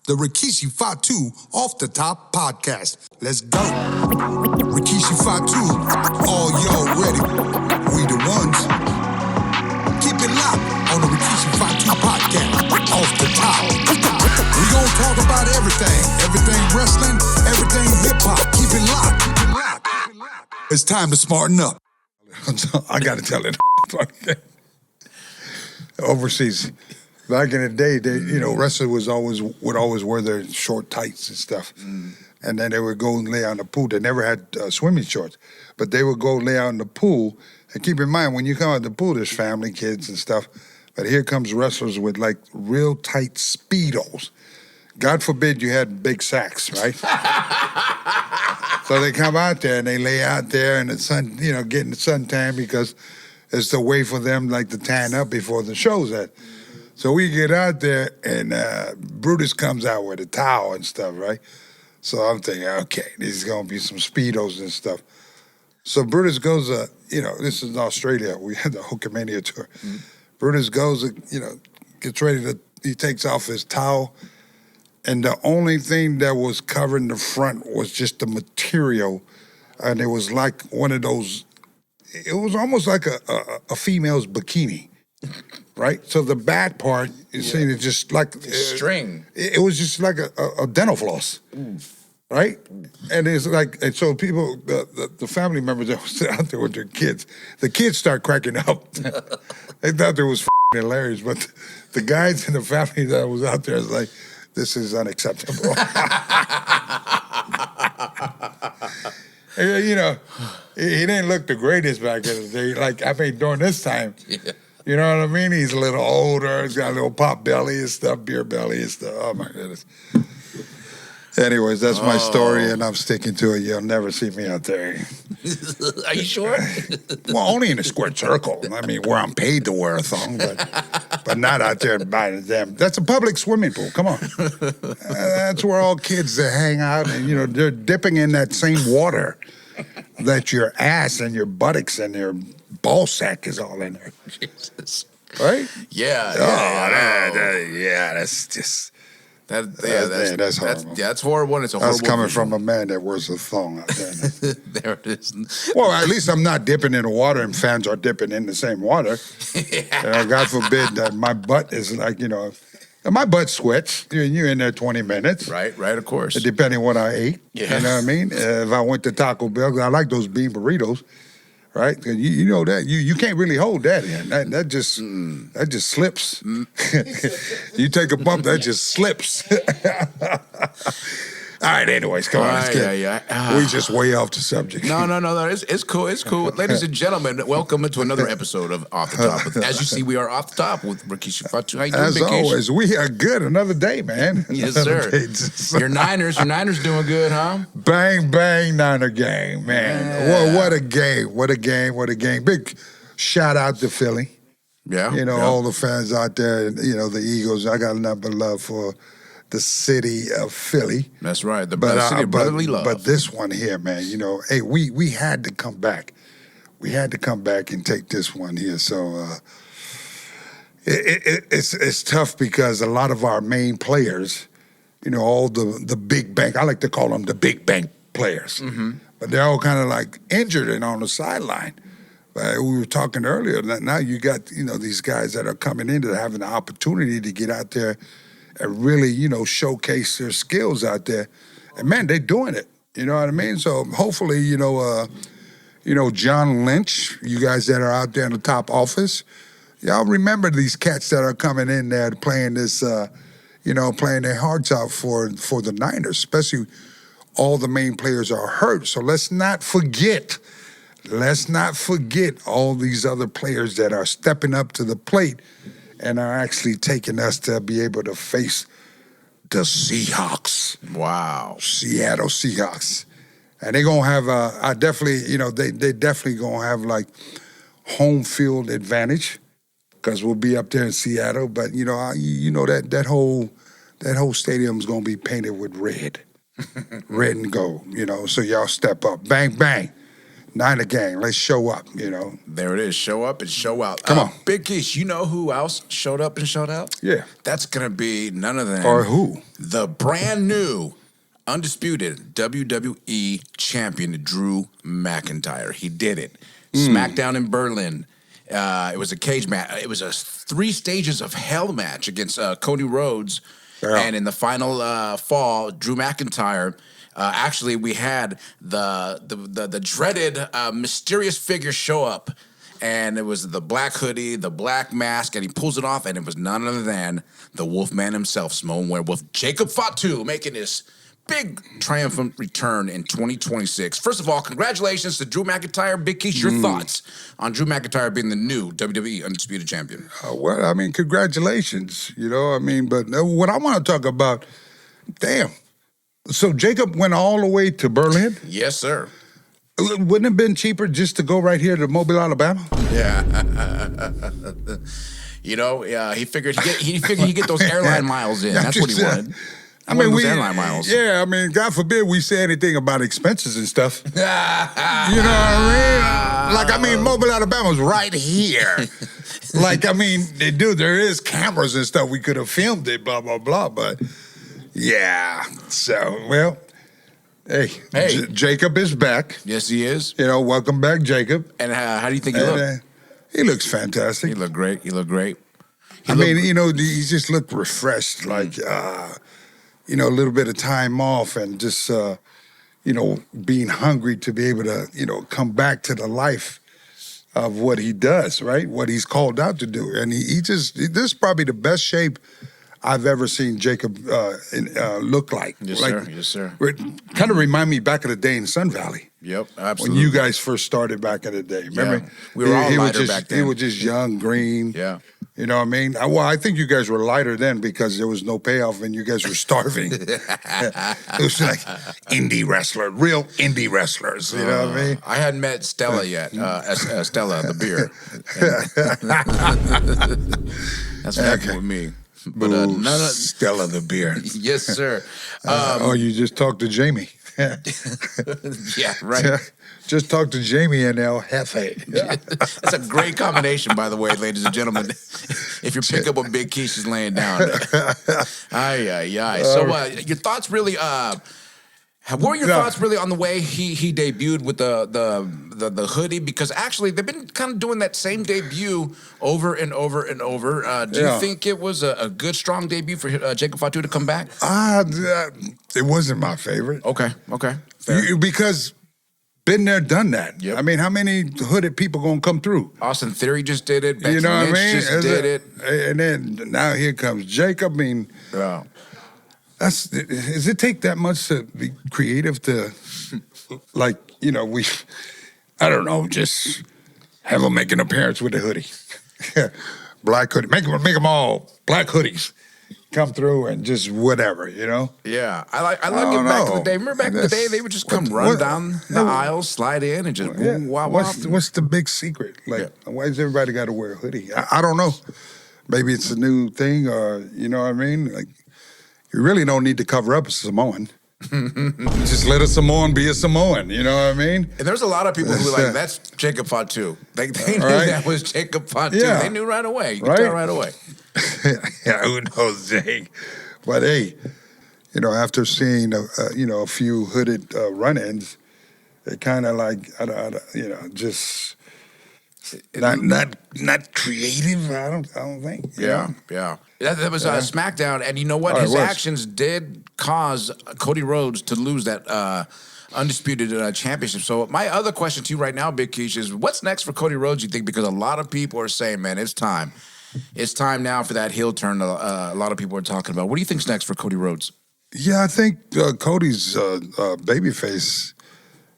the Rikishi Fatu Off the Top podcast. Let's go. Rikishi Fatu, all y'all ready? We the ones. Keep it locked on the Rikishi Fatu podcast. Off the Top. We gon' talk about everything wrestling, everything hip hop. Keep it locked. It's time to smarten up. I got to tell it. Overseas, back in the day, wrestlers would always wear their short tights and stuff, and then they would go and lay out in the pool. They never had swimming shorts, but they would go lay out in the pool. And keep in mind, when you come out the pool, there's family, kids, and stuff. But here comes wrestlers with like real tight Speedos. God forbid you had big sacks, right? So they come out there and they lay out there in the sun, getting the suntan because it's the way for them like to tan up before the show's at. So we get out there and Brutus comes out with a towel and stuff, right? So I'm thinking, okay, these is gonna be some Speedos and stuff. So Brutus goes, this is in Australia. We had the Hulkamania tour. Mm-hmm. Brutus goes, gets ready he takes off his towel. And the only thing that was covering the front was just the material. And it was like one of those, it was almost like a female's bikini, right? So the back part, seeing it just like string. It was just like a dental floss, right? And it's like, and so people, the family members that was out there with their kids, the kids start cracking up. They thought it was hilarious, but the guys in the family that was out there was like, this is unacceptable. He didn't look the greatest back in the day. Like, I mean, during this time, you know what I mean? He's a little older. He's got a little pop belly and stuff, beer belly and stuff. Oh, my goodness. Anyways, that's my story, and I'm sticking to it. You'll never see me out there. Are you sure? Well, only in a square circle. I mean, where I'm paid to wear a thong, but not out there buying the damn. That's a public swimming pool. Come on. That's where all kids hang out, and, they're dipping in that same water that your ass and your buttocks and your ball sack is all in there. Jesus. Right? Yeah. That's just... That's horrible. That's horrible. And it's a horrible. That's coming from a man that wears a thong out there. There it is. Well, at least I'm not dipping in the water, and fans are dipping in the same water. God forbid that my butt is like, my butt sweats. You're in there 20 minutes. Right, of course. Depending what I ate. Yeah. You know what I mean? If I went to Taco Bell, I like those bean burritos. Right, because you know that you can't really hold that in. That just slips. You take a bump, that just slips. All right, anyways, come on. We just way off the subject. No. It's cool. It's cool. Ladies and gentlemen, welcome to another episode of Off the Top. As you see, we are off the top with Rikishi Fatu. How you doing, As always, we are good. Another day, man. Yes, sir. Your Niners doing good, huh? Bang, bang, Niner game, man. Yeah. What a game. Big shout out to Philly. Yeah. All the fans out there, the Eagles. I got nothing but love for the city of Philly. That's right. The city of brotherly love. But this one here, man, hey, we had to come back. We had to come back and take this one here. So it's tough because a lot of our main players, all the big bank, I like to call them the big bank players, but they're all kind of like injured and on the sideline. We were talking earlier that now you got, these guys that are coming in that having the opportunity to get out there and really, showcase their skills out there. And, man, they're doing it. You know what I mean? So, hopefully, John Lynch, you guys that are out there in the top office, y'all remember these cats that are coming in there playing this, playing their hearts out for the Niners, especially all the main players are hurt. So, let's not forget all these other players that are stepping up to the plate and are actually taking us to be able to face the Seahawks. Wow. Seattle Seahawks. And they're going to have, they definitely going to have, like, home field advantage because we'll be up there in Seattle. But, that whole stadium's going to be painted with red. Red and gold, so y'all step up. Bang, bang. Nine the gang. Let's show up, you know. There it is. Show up and show out. Come on. Big Keish, you know who else showed up and showed out? Yeah. That's going to be none other than... Or who? The brand new, undisputed WWE champion, Drew McIntyre. He did it. SmackDown in Berlin. It was a cage match. It was a 3 stages of hell match against Cody Rhodes. Yeah. And in the final fall, Drew McIntyre... actually, we had the dreaded mysterious figure show up, and it was the black hoodie, the black mask, and he pulls it off, and it was none other than the Wolfman himself, Samoan Werewolf Jacob Fatu, making his big triumphant return in 2026. First of all, congratulations to Drew McIntyre. Big Keish, your thoughts on Drew McIntyre being the new WWE Undisputed Champion? Well, I mean, congratulations, you know, I mean, but what I want to talk about, damn. So Jacob went all the way to Berlin? Yes, sir. Wouldn't it have been cheaper just to go right here to Mobile, Alabama? Yeah. You know, he figured he'd get those airline miles in. That's what he wanted. I mean, those airline miles. Yeah, I mean, God forbid we say anything about expenses and stuff. You know what I mean? Like, I mean, Mobile, Alabama's right here. Like, I mean, dude, there is cameras and stuff. We could have filmed it, blah, blah, blah, but... Yeah. So, well, hey. Jacob is back. Yes, he is. You know, welcome back, Jacob. And how do you think he looked? He looks fantastic. He looked great. He looked great. I mean, you know, he just looked refreshed, like, you know, a little bit of time off and just, you know, being hungry to be able to, you know, come back to the life of what he does, right? What he's called out to do. And this is probably the best shape I've ever seen Jacob look like. Yes, like, sir. Yes, sir. Kind of remind me back in the day in Sun Valley. Yep, absolutely. When you guys first started back in the day. Remember? Yeah. We were all lighter back then. He was just young, green. Yeah. You know what I mean? Well, I think you guys were lighter then because there was no payoff and you guys were starving. It was like real indie wrestlers. You know what I mean? I hadn't met Stella yet. Stella, the beer. That's what happened with me. But Stella the beer. Yes, sir. You just talked to Jamie. Yeah, right. Just talk to Jamie and El Jefe. That's a great combination, by the way, ladies and gentlemen. If you pick up what Big Keish is laying down. So your thoughts really... what were your thoughts really on the way he debuted with the hoodie? Because actually, they've been kind of doing that same debut over and over and over. Do you think it was a good, strong debut for Jacob Fatu to come back? It wasn't my favorite. Okay. Because been there, done that. Yep. I mean, how many hooded people gonna come through? Austin Theory just did it. Becky You know what I Lynch mean? just did it. And then now here comes Jacob. I mean, does it take that much to be creative to, like, you know, I don't know, just have them make an appearance with a hoodie. Black hoodie. Make them all black hoodies. Come through and just whatever, you know? Yeah. I like it back in the day. Remember back in the day, they would just come run down the aisles, slide in, and just wow. What's the big secret? Like, why does everybody got to wear a hoodie? I don't know. Maybe it's a new thing or, you know what I mean? Like, you really don't need to cover up a Samoan. Just let a Samoan be a Samoan, you know what I mean? And there's a lot of people who are like, that's Jacob Fatu. They knew that was Jacob Fatu. Yeah. They knew right away. You could tell right away. Yeah, who knows, Jake? But hey, you know, after seeing a few hooded run-ins, it kind of like you know, just not creative. I don't think. Yeah. That was SmackDown, and you know what? His actions did cause Cody Rhodes to lose that undisputed championship. So my other question to you right now, Big Keish, is what's next for Cody Rhodes, you think? Because a lot of people are saying, man, it's time. It's time now for that heel turn a lot of people are talking about. What do you think's next for Cody Rhodes? Yeah, I think Cody's babyface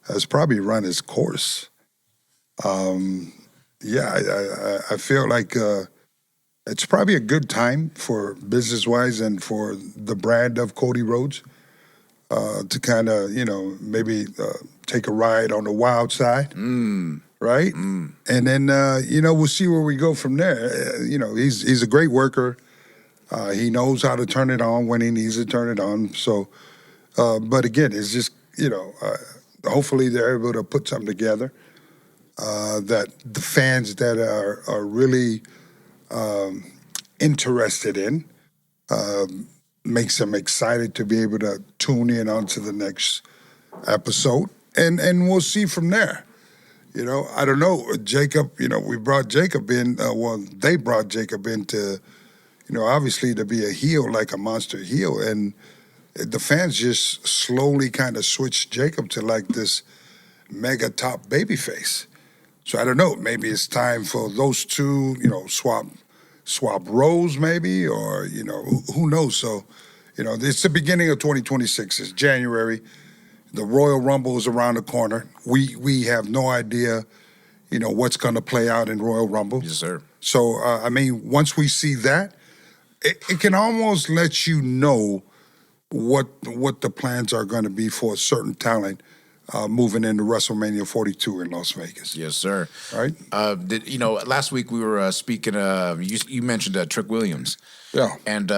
has probably run its course. I feel like it's probably a good time for business-wise and for the brand of Cody Rhodes to kind of, you know, maybe take a ride on the wild side. Right? And then, you know, we'll see where we go from there. You know, he's a great worker. He knows how to turn it on when he needs to turn it on. So, but again, it's just, you know, hopefully they're able to put something together that the fans that are really interested in makes them excited to be able to tune in onto the next episode, and we'll see from there. I don't know, Jacob. We brought Jacob in. They brought Jacob in to, obviously to be a heel, like a monster heel, and the fans just slowly kind of switched Jacob to like this mega top babyface. So I don't know. Maybe it's time for those two, swap roles, maybe, or who knows. So, it's the beginning of 2026. It's January. The Royal Rumble is around the corner. We have no idea, what's going to play out in Royal Rumble. Yes, sir. So, once we see that, it can almost let you know what the plans are going to be for a certain talent moving into WrestleMania 42 in Las Vegas. Yes, sir. Right? Last week we were speaking of, you mentioned Trick Williams. Yeah. And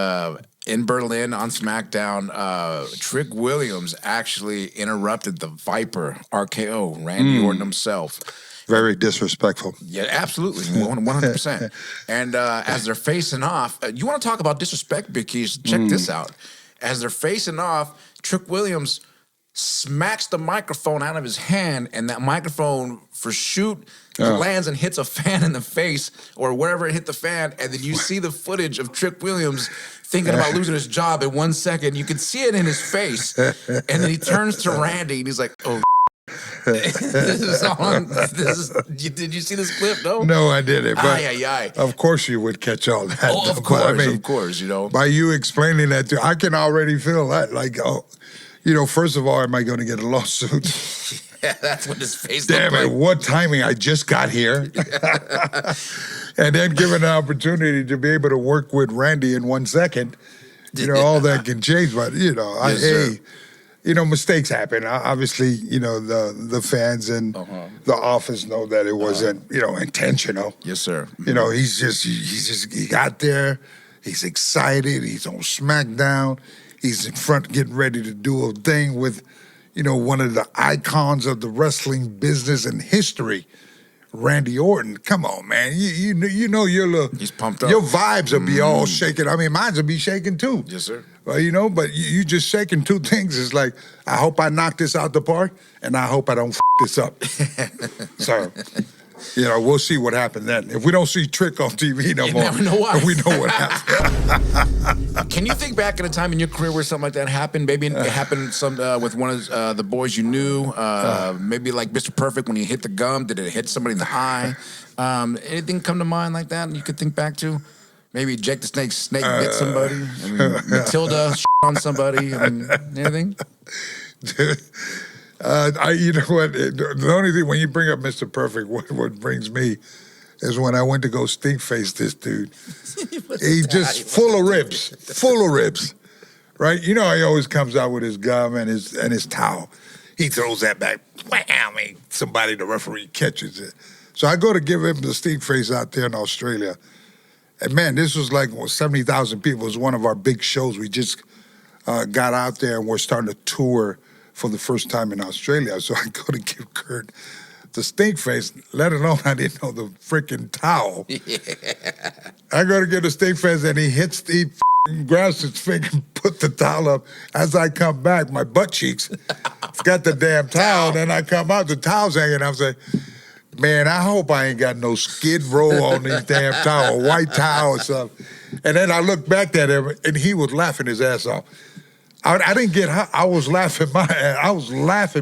in Berlin on SmackDown, Trick Williams actually interrupted the Viper RKO, Randy Orton himself. Very disrespectful. Yeah, absolutely, 100%. And as they're facing off, you want to talk about disrespect, because check this out. As they're facing off, Trick Williams smacks the microphone out of his hand, and that microphone lands and hits a fan in the face or wherever it hit the fan, and then you see the footage of Trick Williams thinking about losing his job in 1 second. You can see it in his face, and then he turns to Randy and he's like, "Oh, this is on. Did you see this clip? No, I didn't. But aye. Of course, you would catch all that. Oh, of course, By you explaining that to, I can already feel that. Like, first of all, am I going to get a lawsuit? Yeah, that's what his face. Damn it! Like. What timing! I just got here, and then given an opportunity to be able to work with Randy in 1 second, all that can change. But mistakes happen. Obviously, the fans and the office know that it wasn't, intentional. Yes, sir. He got there. He's excited. He's on SmackDown. He's in front getting ready to do a thing with, one of the icons of the wrestling business and history, Randy Orton. Come on, man. You know he's pumped up. Your vibes will be all shaking. I mean, mine will be shaking too. Yes, sir. Well, but you just shaking two things. It's like, I hope I knock this out the park, and I hope I don't this up. So, we'll see what happens then. If we don't see Trick on TV no more, never know why. We know what happened. Can you think back at a time in your career where something like that happened? Maybe it happened with one of the boys you knew. Maybe like Mr. Perfect when he hit the gum. Did it hit somebody in the eye? Anything come to mind like that you could think back to? Maybe Jake the Snake bit somebody. Matilda on somebody. Anything? You know what? The only thing, when you bring up Mr. Perfect, what brings me is when I went to go stink face this dude. He just full of ribs, right? He always comes out with his gum and his towel. He throws that back. Wham! Somebody, the referee, catches it. So I go to give him the stink face out there in Australia. And man, this was like 70,000 people. It was one of our big shows. We just got out there and we're starting to tour for the first time in Australia. So I go to give Kurt the stink face, let alone I didn't know the freaking towel. Yeah. I go to get the stink face and he grabs his finger and put the towel up. As I come back, my butt cheeks got the damn towel. And I come out, the towel's hanging. I'm saying, man, I hope I ain't got no skid row on these damn towel, white towel or something. And then I looked back at him and he was laughing his ass off. I didn't get hot. I was laughing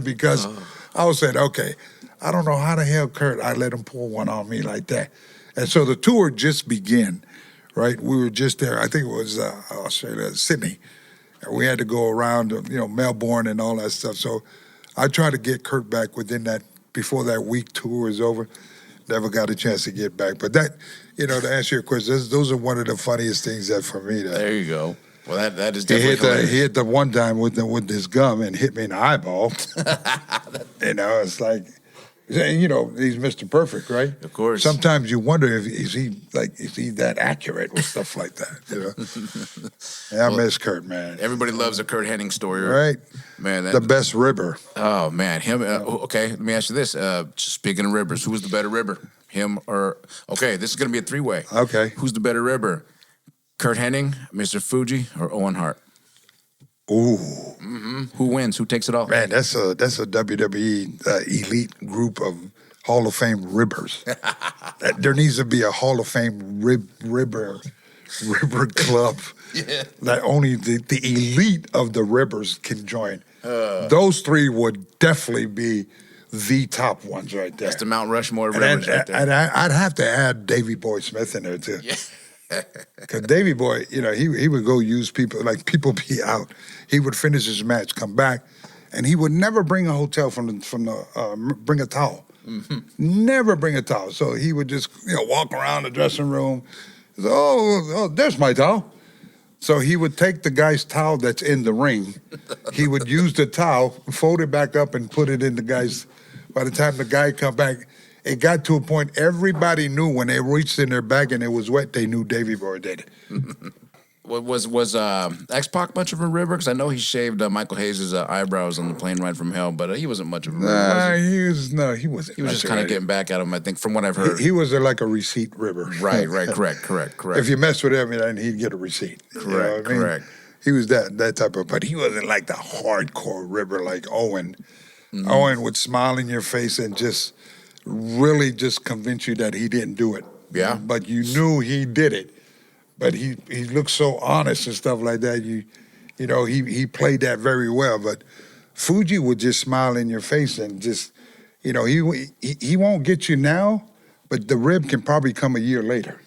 because I was saying, okay, I don't know how the hell, Kurt, I let him pull one on me like that. And so the tour just began, right? We were just there. I think it was Australia, Sydney. And we had to go around, Melbourne and all that stuff. So I tried to get Kurt back before that week tour is over. Never got a chance to get back. But that, to answer your question, those are one of the funniest things for me. There you go. Well, that is definitely he hit the one time with his gum and hit me in the eyeball. It's like, You know, he's Mr. Perfect, right? Of course. Sometimes you wonder if is he that accurate with stuff like that, you know? Yeah, I miss Kurt, man. Everybody loves a Kurt Hennig story, Right? Man, The best ribber. Oh man, him. Okay, let me ask you this. Speaking of ribbers, who was the better ribber? Him or okay? This is gonna be a three-way. Okay. Who's the better ribber? Kurt Hennig, Mr. Fuji, or Owen Hart? Ooh. Mm-hmm. Who wins? Who takes it all? Man, that's a WWE elite group of Hall of Fame ribbers. There needs to be a Hall of Fame ribber club that only the elite of the ribbers can join. Those three would definitely be the top ones right there. That's the Mount Rushmore ribbers right there. And I'd have to add Davy Boy Smith in there too. Yeah. Because Davy Boy, you know, he would go use people, like people be out. He would finish his match, come back, and he would never bring a hotel bring a towel. Mm-hmm. Never bring a towel. So he would just, you know, walk around the dressing room. Say, oh, there's my towel. So he would take the guy's towel that's in the ring. He would use the towel, fold it back up, and put it in the guy's. By the time the guy come back, it got to a point everybody knew when they reached in their bag and it was wet, they knew Davy Boy did it. Was X-Pac much of a ribber? Because I know he shaved Michael Hayes' eyebrows on the plane ride from hell, but he wasn't much of a ribber. He wasn't. He was just kind of getting back at him, I think, from what I've heard. He was like a receipt ribber. Right, correct. If you mess with him, then he'd get a receipt. Correct. He was that type of, but he wasn't like the hardcore ribber like Owen. Mm-hmm. Owen would smile in your face and just really just convince you that he didn't do it. Yeah. But you knew he did it. But he looked so honest and stuff like that. You know, he played that very well. But Fuji would just smile in your face and just, you know, he won't get you now, but the rib can probably come a year later.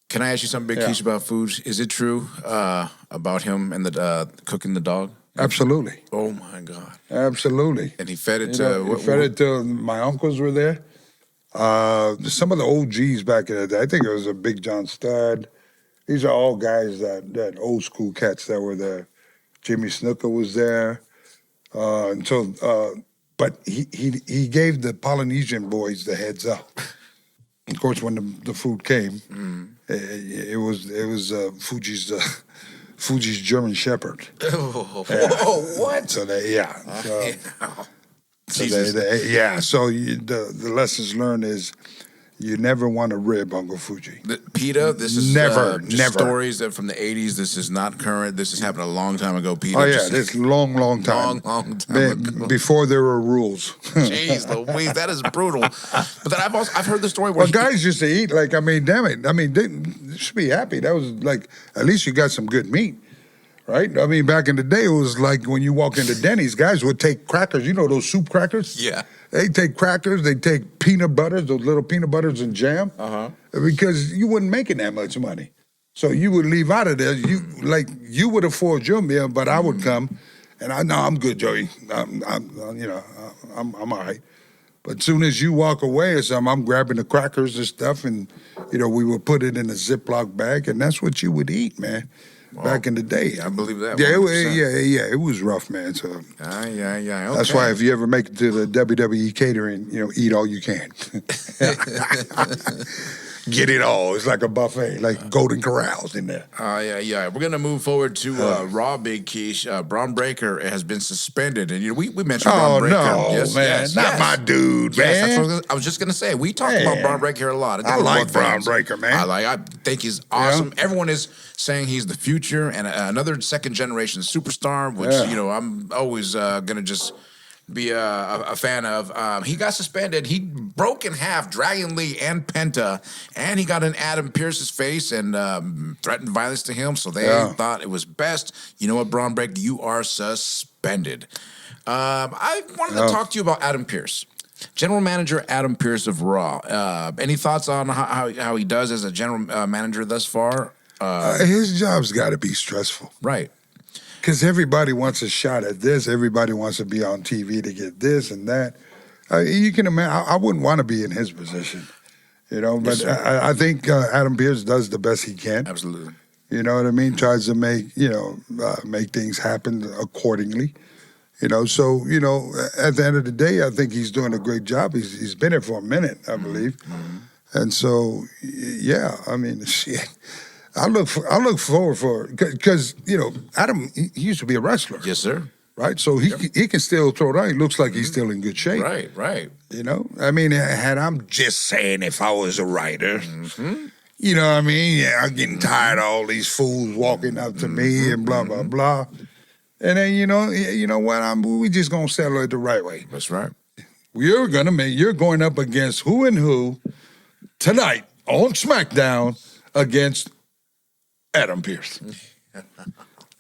Can I ask you something, Big Keish, about foods? Is it true about him and the cooking the dog? Absolutely. Oh my God. Absolutely. And he fed it it to my uncles were there. Some of the OGs back in the day. I think it was a Big John Studd. These are all guys that old school cats that were there. Jimmy Snooker was there. But he gave the Polynesian boys the heads up. Of course, when the food came, it was Fuji's German Shepherd. Oh, what? So the lessons learned is you never want to rib Uncle Fuji. PETA, this is never. stories that from the 80s. This is not current. This has happened a long time ago, PETA. Oh, yeah, this long time. Long time ago. Before there were rules. Jeez Louise, that is brutal. But then I've heard the story where guys used to eat, like, I mean, damn it. I mean, they should be happy. That was like, at least you got some good meat. Right? I mean, back in the day, it was like when you walk into Denny's, guys would take crackers. You know those soup crackers? Yeah. They take crackers. They take peanut butters, those little peanut butters and jam. Because you wasn't making that much money. So you would leave out of there. You would afford your meal, but I would come, and I'm good, Joey. I'm all right. But as soon as you walk away or something, I'm grabbing the crackers and stuff, and we would put it in a Ziploc bag, and that's what you would eat, man. Wow. Back in the day. I believe that. Yeah, it was rough, man. So Okay. That's why if you ever make it to the WWE catering, eat all you can. Get it all. It's like a buffet, like Golden Corrals in there. Yeah. We're gonna move forward to Raw, Big Keish. Braun Breaker has been suspended, and we mentioned Braun Breaker. No, man, not my dude, man. That's what I was just gonna say. We talked about Braun Breaker here a lot. I like Braun Breaker, man. I think he's awesome. Yeah. Everyone is saying he's the future and another second generation superstar, which I'm always gonna just be a fan of. He got suspended. He broke in half Dragon Lee and Penta, and he got in Adam Pearce's face and threatened violence to him. So they thought it was best. You know what, Braun Breaker, you are suspended. I wanted to talk to you about Adam Pearce. General Manager Adam Pearce of Raw. Any thoughts on how he does as a general manager thus far? His job's got to be stressful. Right. Because everybody wants a shot at this. Everybody wants to be on TV to get this and that. You can imagine. I wouldn't want to be in his position, But I think Adam Pearce does the best he can. Absolutely. You know what I mean? Tries to make things happen accordingly. So at the end of the day, I think he's doing a great job. He's been here for a minute, I believe, and so yeah, I mean, shit. I look forward for because Adam he used to be a wrestler. Yes, sir. Right, so he can still throw down. He looks like he's still in good shape. Right. I mean, had I'm just saying, if I was a writer, you know what I mean? Yeah, I'm getting tired of all these fools walking up to me and blah blah blah. And then you know what? We just gonna settle it the right way. That's right. You're going up against who and who tonight on SmackDown against Adam Pearce.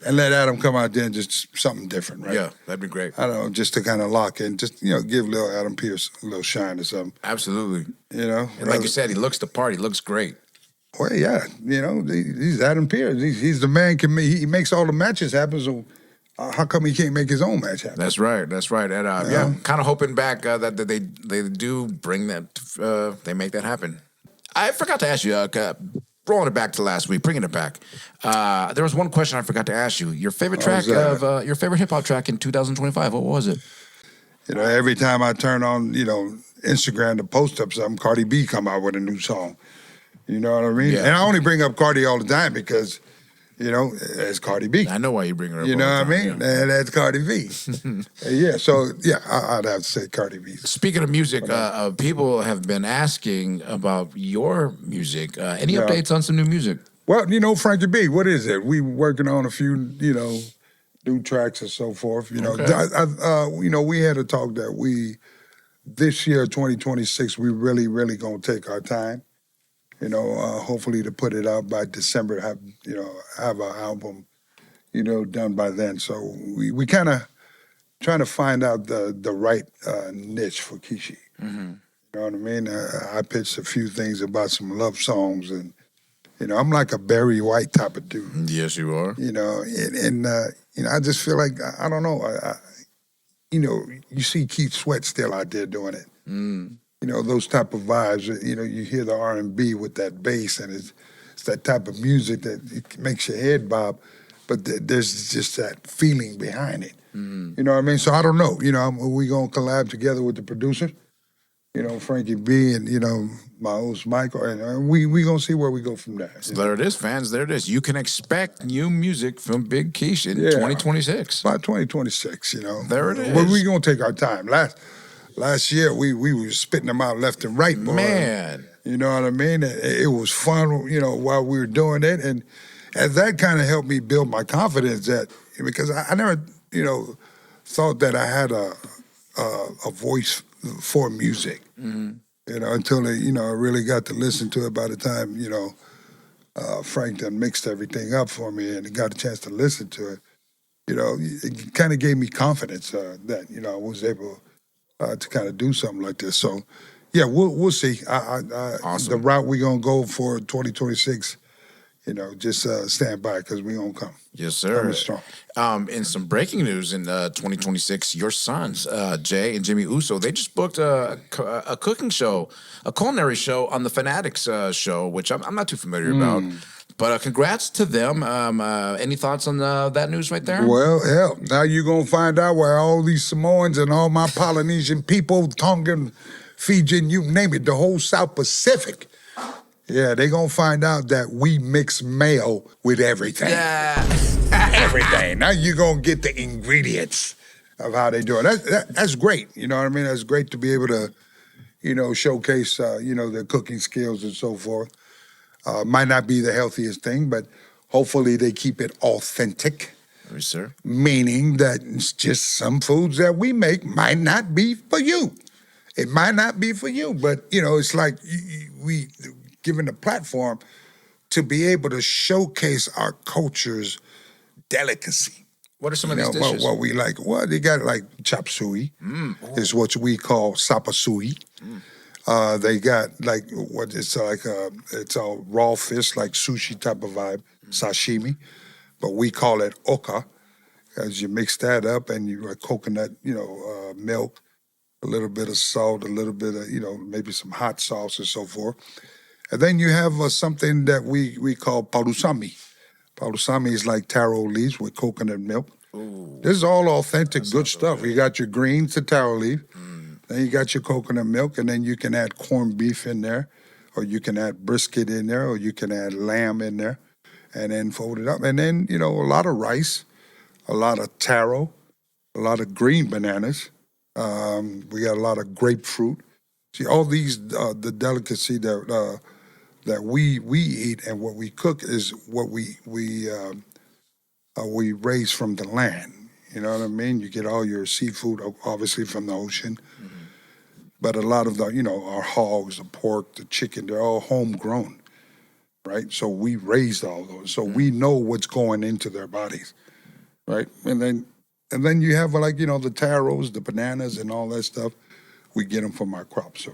And let Adam come out there and just something different, right? Yeah, that'd be great. I don't know, just to kind of lock in, just give little Adam Pearce a little shine or something. Absolutely. And like you said, he looks the part. He looks great. Well, yeah, he's Adam Pearce. He's the man. He makes all the matches happen. So how come he can't make his own match happen? That's right. And kind of hoping back that they do bring that. They make that happen. I forgot to ask you. Rolling it back to last week, bringing it back. There was one question I forgot to ask you. Your favorite track of your favorite hip hop track in 2025. What was it? Every time I turn on Instagram to post up something, Cardi B come out with a new song. You know what I mean? Yeah. And I only bring up Cardi all the time because it's Cardi B. I know why you bring her up. You know what I mean? Yeah. And that's Cardi B. I'd have to say Cardi B. Speaking of music, people have been asking about your music. Any updates on some new music? Well, Frankie B, what is it? We working on a few, new tracks and so forth. Okay. We had a talk that this year, 2026, we really, really gonna take our time. Hopefully to put it out by December, have our album, done by then. So we kind of trying to find out the right niche for Kishi. Mm-hmm. You know what I mean? I pitched a few things about some love songs, and I'm like a Barry White type of dude. Yes, you are. I just feel like I don't know. You see Keith Sweat still out there doing it. Mm. Those type of vibes. You hear the R&B with that bass, and it's that type of music that it makes your head bob, but there's just that feeling behind it. Mm. You know what I mean? So I don't know. We gonna collab together with the producer, Frankie B and my host Michael, and we gonna see where we go from there. So there it is, fans. There it is. You can expect new music from Big Keish in 2026. By 2026, There it is. But we gonna take our time. Last year, we were spitting them out left and right, boy. Man. You know what I mean? It was fun, while we were doing it. And that kind of helped me build my confidence because I never, thought that I had a voice for music, until I really got to listen to it by the time, Frank done mixed everything up for me and got a chance to listen to it. It kind of gave me confidence that, I was able to kind of do something like this. So, yeah, we'll see. Awesome. The route we're going to go for 2026, just stand by because we're going to come. Yes, sir. Coming strong. In some breaking news in 2026, your sons, Jay and Jimmy Uso, they just booked a cooking show, a culinary show on the Fanatics show, which I'm not too familiar about. But congrats to them. Any thoughts on that news right there? Well, hell, now you're going to find out where all these Samoans and all my Polynesian people, Tongan, Fijian, you name it, the whole South Pacific. Yeah, they're going to find out that we mix mayo with everything. Yeah. Everything. Now you're going to get the ingredients of how they do it. That's great. You know what I mean? That's great to be able to, showcase, their cooking skills and so forth. Might not be the healthiest thing, but hopefully they keep it authentic. Yes, sir. Meaning that it's just some foods that we make might not be for you. It might not be for you, but, it's like we given the platform to be able to showcase our culture's delicacy. What are some of these dishes? What we like. Well, they got like chop suey, is what we call sapa suey. They got like it's a raw fish, like sushi type of vibe, sashimi, but we call it oka, as you mix that up and you like coconut, milk, a little bit of salt, a little bit of maybe some hot sauce and so forth, and then you have something that we call palusami. Palusami is like taro leaves with coconut milk. Ooh. This is all authentic, good stuff. You got your greens, the taro leaf. Then you got your coconut milk, and then you can add corned beef in there, or you can add brisket in there, or you can add lamb in there, and then fold it up. And then, a lot of rice, a lot of taro, a lot of green bananas. We got a lot of grapefruit. See, all these, the delicacy that we eat and what we cook is what we raise from the land. You know what I mean? You get all your seafood, obviously, from the ocean. But a lot of our hogs, the pork, the chicken, they're all homegrown, right? So we raised all those. So we know what's going into their bodies, right? And then you have the taros, the bananas, and all that stuff. We get them from our crops. So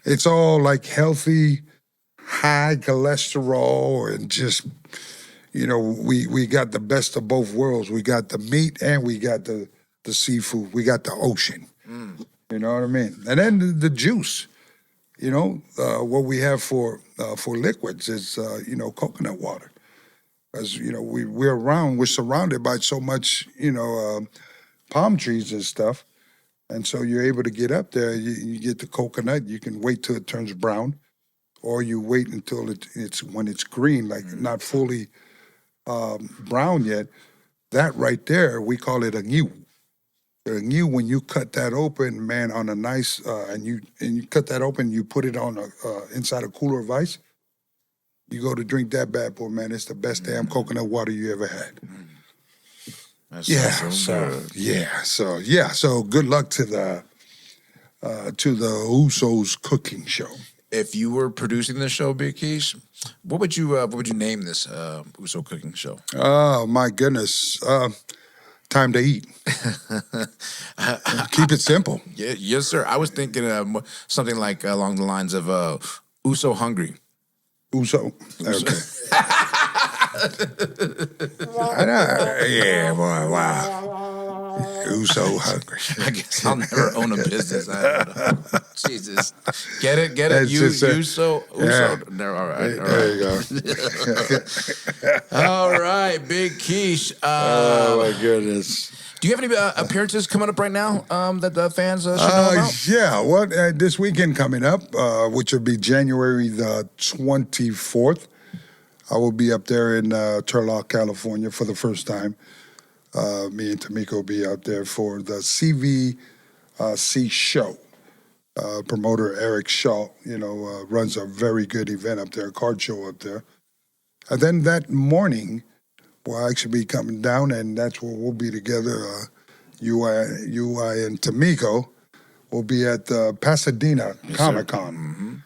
it's all healthy, high cholesterol, and just we got the best of both worlds. We got the meat and we got the seafood. We got the ocean. You know what I mean? And then the juice. What we have for liquids is coconut water. As we're surrounded by so much palm trees and stuff, and so you're able to get up there. You get the coconut. You can wait till it turns brown, or you wait until it's when it's green, not fully brown yet. That right there, we call it a new. New, when you cut that open, man, on a nice, and you cut that open, you put it on inside a cooler of ice. You go to drink that bad boy, man. It's the best damn coconut water you ever had. So good luck to the Usos cooking show. If you were producing the show, Big Keish, what would you name this Uso cooking show? Oh my goodness. Time to eat. Keep it simple. Yeah, yes, sir. I was thinking something along the lines of Uso Hungry. Uso. Okay. Yeah, boy, wow. Uso Hungry. I guess I'll never own a business. Jesus. Get it? Uso. Yeah. No, all right. There you go. All right, Big Keish. Oh, my goodness. Do you have any appearances coming up right now that the fans should know about? Yeah, this weekend coming up, which will be January the 24th, I will be up there in Turlock, California for the first time. Me and Tamiko will be out there for the CVC show. Promoter Eric Shaw, runs a very good event up there, a card show up there. And then that morning, we'll actually be coming down, and that's where we'll be together. UI and Tamiko will be at the Pasadena Comic-Con.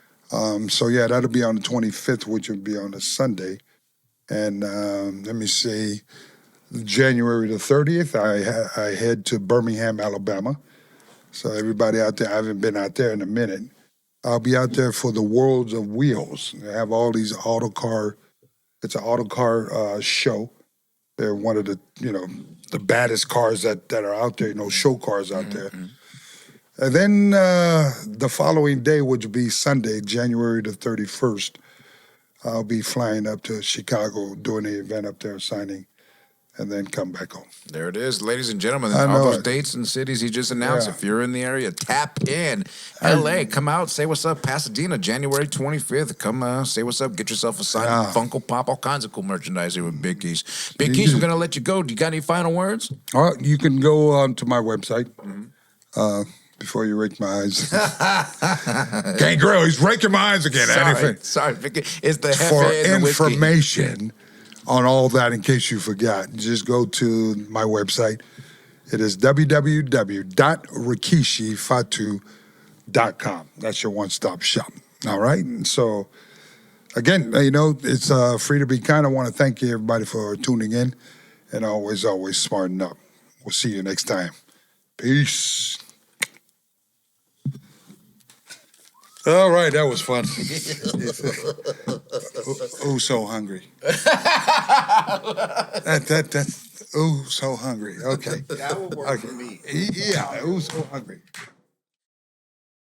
So, yeah, that'll be on the 25th, which will be on a Sunday. And let me see, January the 30th, I head to Birmingham, Alabama. So everybody out there, I haven't been out there in a minute. I'll be out there for the Worlds of Wheels. They have all these it's an auto car show. They're one of the, the baddest cars that are out there, show cars out there. And then the following day, which will be Sunday, January the 31st, I'll be flying up to Chicago, doing the event up there, signing, and then come back home. There it is, ladies and gentlemen. All those dates and cities he just announced. If you're in the area, tap in. LA, come out, say what's up. Pasadena, January 25th. Come say what's up. Get yourself a signed Funko Pop, all kinds of cool merchandise here with Big Keish. Big Keish, we're going to let you go. Do you got any final words? You can go on to my website. Before you rake my eyes. Gangrel, he's raking my eyes again. Sorry, Vicky. It's the For information on all that, in case you forgot, just go to my website. It is www.rikishifatu.com. That's your one-stop shop. All right? And so, again, it's free to be kind. I want to thank you, everybody, for tuning in. And always smarten up. We'll see you next time. Peace. All right, that was fun. Oh, so hungry. That's so hungry. Okay. That will work for me. Yeah, so hungry.